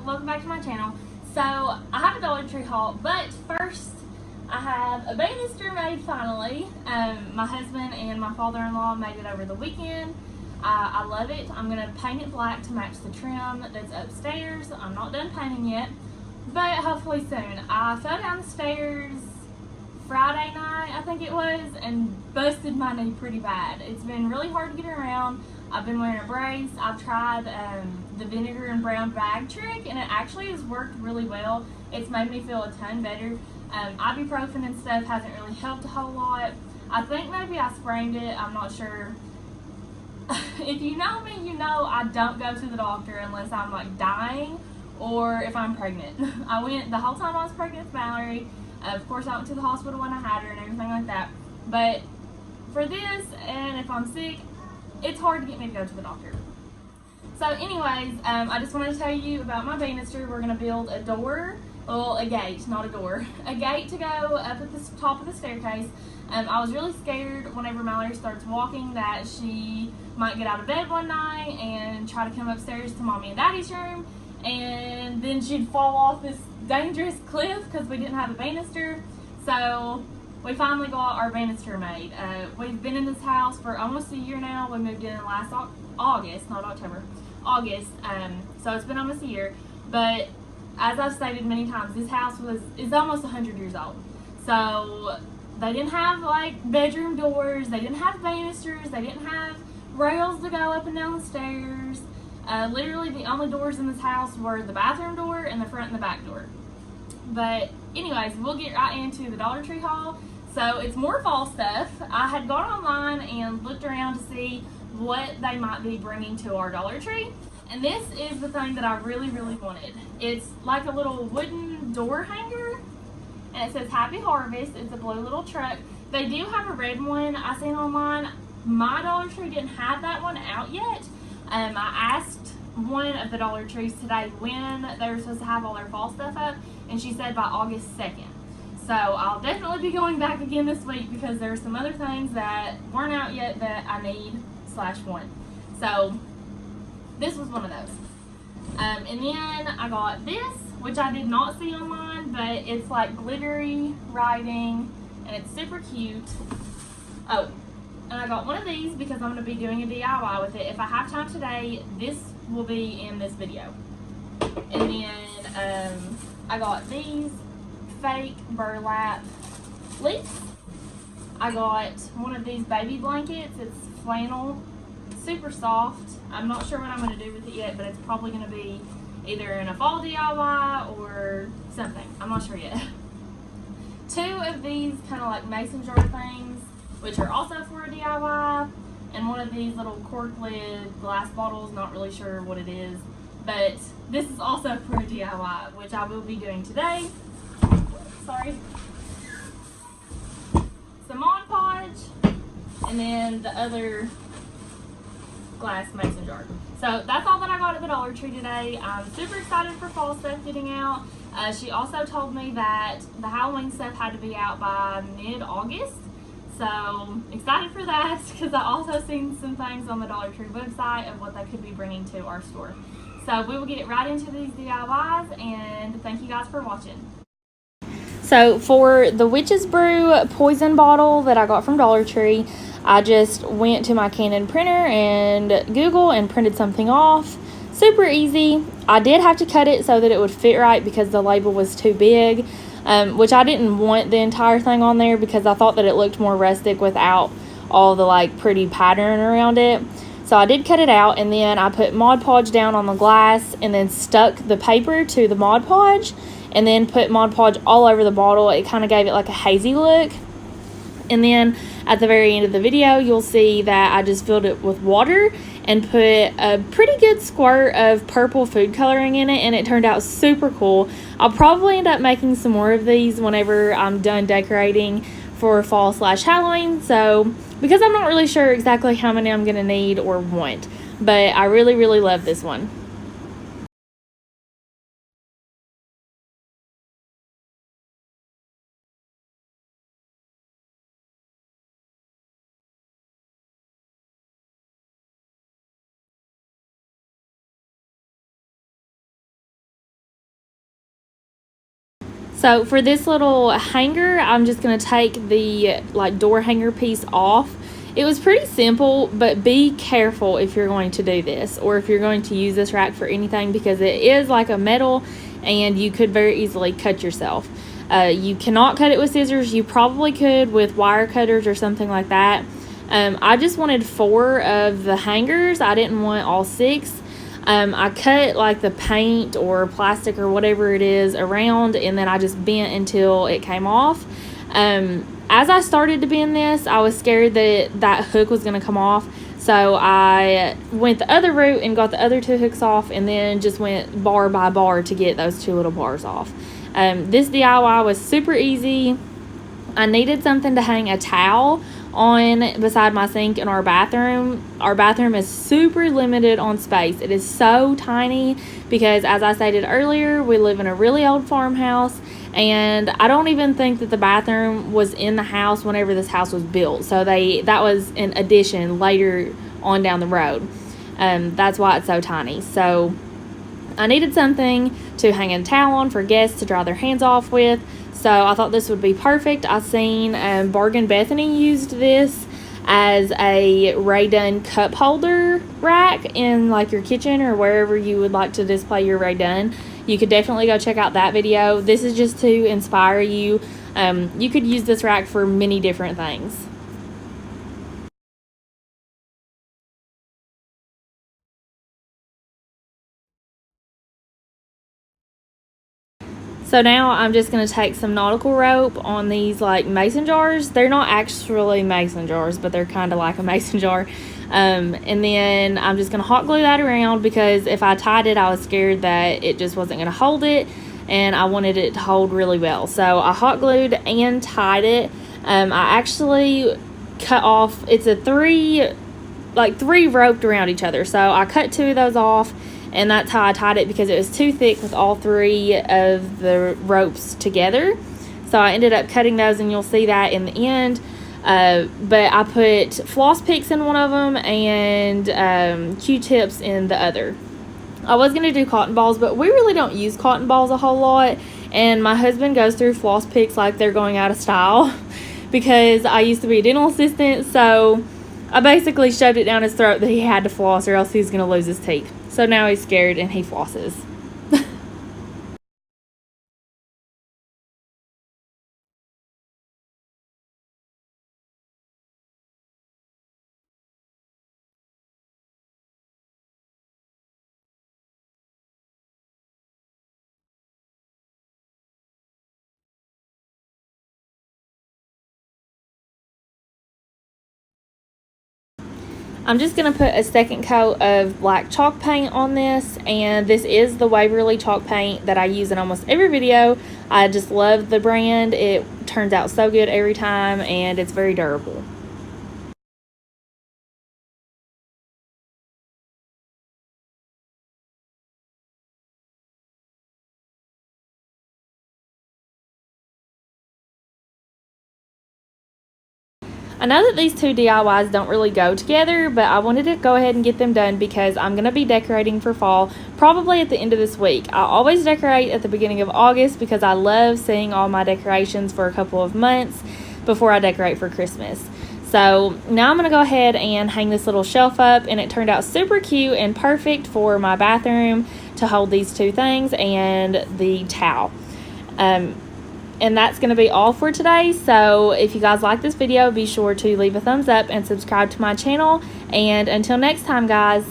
welcome back to my channel. So I have a Dollar Tree haul, but first I have a banister made finally. My husband and my father-in-law made it over the weekend. I love it. I'm gonna paint it black to match the trim that's upstairs. I'm not done painting yet, but hopefully soon. I fell down the stairs Friday night, I think it was, and busted my knee pretty bad. It's been really hard to get around. I've been wearing a brace. I've tried the vinegar and brown bag trick, and it actually has worked really well. It's made me feel a ton better. Ibuprofen and stuff hasn't really helped a whole lot. I think maybe I sprained it. I'm not sure. If you know me, you know I don't go to the doctor unless I'm like dying or if I'm pregnant. I went the whole time I was pregnant with Mallory. Of course, I went to the hospital when I had her and everything like that. But for this, and if I'm sick, it's hard to get me to go to the doctor. So anyways, I just wanted to tell you about my banister. We're going to build a door, well, a gate, not a door, a gate to go up at the top of the staircase. I was really scared whenever Mallory starts walking that she might get out of bed one night and try to come upstairs to Mommy and Daddy's room, and then she'd fall off this dangerous cliff because we didn't have a banister. So we finally got our banister made. We've been in this house for almost a year now. We moved in last August, not October, August. So it's been almost a year. But as I've stated many times, this house is almost 100 years old. So they didn't have like bedroom doors. They didn't have banisters. They didn't have rails to go up and down the stairs. Literally the only doors in this house were the bathroom door and the front and the back door. But anyways, we'll get right into the Dollar Tree haul. So it's more fall stuff. I had gone online and looked around to see what they might be bringing to our Dollar Tree. And this is the thing that I really, really wanted. It's like a little wooden door hanger, and it says Happy Harvest. It's a blue little truck. They do have a red one I seen online. My Dollar Tree didn't have that one out yet. I asked one of the Dollar Trees today when they were supposed to have all their fall stuff up, and she said by August 2nd. So I'll definitely be going back again this week because there are some other things that weren't out yet that I need / want. So this was one of those. And then I got this, which I did not see online, but it's like glittery writing and it's super cute. Oh, and I got one of these because I'm going to be doing a DIY with it. If I have time today, this will be in this video. And then I got these fake burlap leaves. I got one of these baby blankets. It's flannel, super soft. I'm not sure what I'm going to do with it yet, but it's probably going to be either in a fall DIY or something. I'm not sure yet. Two of these kind of like mason jar things, which are also for a DIY, and one of these little cork lid glass bottles, not really sure what it is, but this is also for a DIY, which I will be doing today. Sorry. Some Mod Podge, and then the other glass mason jar. So that's all that I got at the Dollar Tree today. I'm super excited for fall stuff getting out. She also told me that the Halloween stuff had to be out by mid-August. So excited for that because I also seen some things on the Dollar Tree website of what they could be bringing to our store. So we will get right into these DIYs, and thank you guys for watching. So for the Witch's Brew poison bottle that I got from Dollar Tree, I just went to my Canon printer and Google and printed something off. Super easy. I did have to cut it so that it would fit right because the label was too big, which I didn't want the entire thing on there because I thought that it looked more rustic without all the like pretty pattern around it. So I did cut it out, and then I put Mod Podge down on the glass and then stuck the paper to the Mod Podge and then put Mod Podge all over the bottle. It kind of gave it like a hazy look. And then at the very end of the video, you'll see that I just filled it with water and put a pretty good squirt of purple food coloring in it, and it turned out super cool. I'll probably end up making some more of these whenever I'm done decorating for fall / Halloween. So because I'm not really sure exactly how many I'm going to need or want, but I really, really love this one. So for this little hanger, I'm just going to take the like door hanger piece off. It was pretty simple, but be careful if you're going to do this or if you're going to use this rack for anything, because it is like a metal and you could very easily cut yourself. You cannot cut it with scissors. You probably could with wire cutters or something like that. I just wanted 4 of the hangers. I didn't want all 6. I cut like the paint or plastic or whatever it is around, and then I just bent until it came off. As I started to bend this, I was scared that that hook was going to come off, so I went the other route and got the other 2 hooks off, and then just went bar by bar to get those 2 little bars off. This DIY was super easy. I needed something to hang a towel on beside my sink in our bathroom. Our bathroom is super limited on space. It is so tiny because, as I stated earlier, we live in a really old farmhouse, and I don't even think that the bathroom was in the house whenever this house was built. So that was an addition later on down the road. That's why it's so tiny. So I needed something to hang a towel on for guests to dry their hands off with. So I thought this would be perfect. I seen Bargain Bethany used this as a Rae Dunn cup holder rack in like your kitchen or wherever you would like to display your Rae Dunn. You could definitely go check out that video. This is just to inspire you. You could use this rack for many different things. So now I'm just going to take some nautical rope on these like mason jars. They're not actually mason jars, but they're kind of like a mason jar. And then I'm just going to hot glue that around, because if I tied it, I was scared that it just wasn't going to hold it, and I wanted it to hold really well. So I hot glued and tied it. I actually cut off, it's a 3 roped around each other. So I cut 2 of those off, and that's how I tied it, because it was too thick with all 3 of the ropes together. So I ended up cutting those, and you'll see that in the end. But I put floss picks in one of them and Q-tips in the other. I was going to do cotton balls, but we really don't use cotton balls a whole lot, and my husband goes through floss picks like they're going out of style because I used to be a dental assistant, so I basically shoved it down his throat that he had to floss or else he was going to lose his teeth. So now he's scared and he flosses. I'm just going to put a second coat of black chalk paint on this, and this is the Waverly chalk paint that I use in almost every video. I just love the brand. It turns out so good every time, and it's very durable. I know that these 2 DIYs don't really go together, but I wanted to go ahead and get them done because I'm going to be decorating for fall probably at the end of this week. I always decorate at the beginning of August because I love seeing all my decorations for a couple of months before I decorate for Christmas. So now I'm going to go ahead and hang this little shelf up, and it turned out super cute and perfect for my bathroom to hold these 2 things and the towel. And that's going to be all for today. So if you guys like this video, be sure to leave a thumbs up and subscribe to my channel. And until next time, guys.